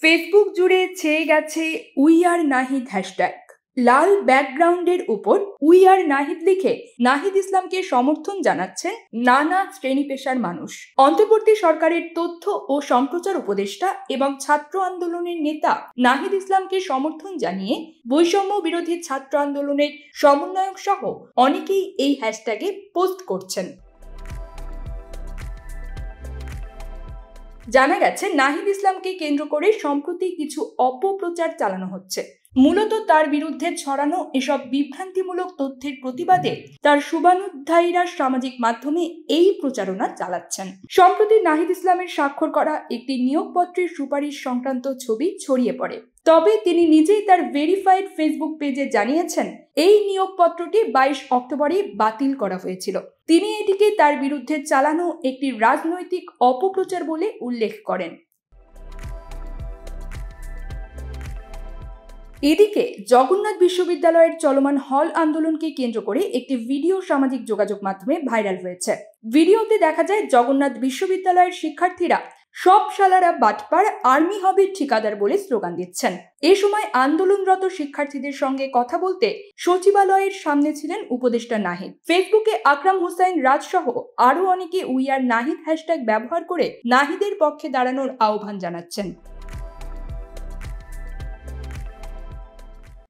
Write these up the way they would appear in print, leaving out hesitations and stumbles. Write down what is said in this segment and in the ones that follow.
Facebook জুড়ে ছেয়ে গেছে উই আর নাহিদ হ্যাশট্যাগ। লাল ব্যাকগ্রাউন্ডের উপর উই আর নাহিদ লিখে নাহিদ ইসলামকে সমর্থন জানাচ্ছেন নানা শ্রেণী পেশার মানুষ। অন্তর্বর্তী সরকারের তথ্য ও সম্প্রচার উপদেষ্টা এবং ছাত্র আন্দোলনের নেতা নাহিদ ইসলামকে সমর্থন জানিয়ে বৈষম্য বিরোধী ছাত্র আন্দোলনের সমন্বয়ক সহ অনেকেই এই হ্যাশট্যাগে পোস্ট করছেন। জানা গেছে, নাহিদ ইসলামকে কেন্দ্র করে সম্প্রতি কিছু অপপ্রচার চালানো হচ্ছে। মূলত তার বিরুদ্ধে ছড়ানো এসব বিভ্রান্তিমূলক তথ্যের প্রতিবাদে তার শুভানুধ্যায়ীরা সামাজিক মাধ্যমে এই প্রচারণা চালাচ্ছেন। সম্প্রতি নাহিদ ইসলামের স্বাক্ষর করা একটি নিয়োগপত্রের সুপারিশ সংক্রান্ত ছবি ছড়িয়ে পড়ে। তবে তিনি নিজেই তার ভেরিফাইড ফেসবুক পেজে জানিয়েছেন, এই নিয়োগপত্রটি 22 অক্টোবরে বাতিল করা হয়েছিল। তিনি এটিকে তার বিরুদ্ধে চালানো একটি রাজনৈতিক অপপ্রচার বলে উল্লেখ করেন। এদিকে জগন্নাথ বিশ্ববিদ্যালয়ের চলমান হল আন্দোলনকে কেন্দ্র করে একটি ভিডিও সামাজিক যোগাযোগ মাধ্যমে ভাইরাল হয়েছে। ভিডিওতে দেখা যায় জগন্নাথ বিশ্ববিদ্যালয়ের শিক্ষার্থীরা সব শালারা বাটপার, আর্মি হবে ঠিকাদার বলে স্লোগান দিচ্ছেন। এ সময় আন্দোলনরত শিক্ষার্থীদের সঙ্গে কথা বলতে সচিবালয়ের সামনে ছিলেন উপদেষ্টা নাহিদ। ফেসবুকে আকরাম হোসাইন রাজ সহ আরো অনেকে উই আর নাহিদ হ্যাশট্যাগ ব্যবহার করে নাহিদের পক্ষে দাঁড়ানোর আহ্বান জানাচ্ছেন।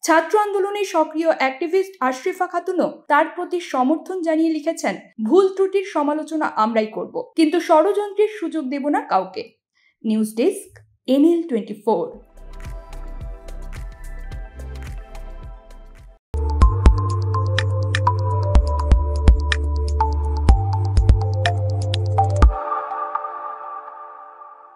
ছাত্র আন্দোলনের সক্রিয় অ্যাক্টিভিস্ট আশরিফা খাতুনও তার প্রতি সমর্থন জানিয়ে লিখেছেন, ভুল ত্রুটির সমালোচনা আমরাই করব, কিন্তু ষড়যন্ত্রের সুযোগ দেব না কাউকে। News desk, NL24।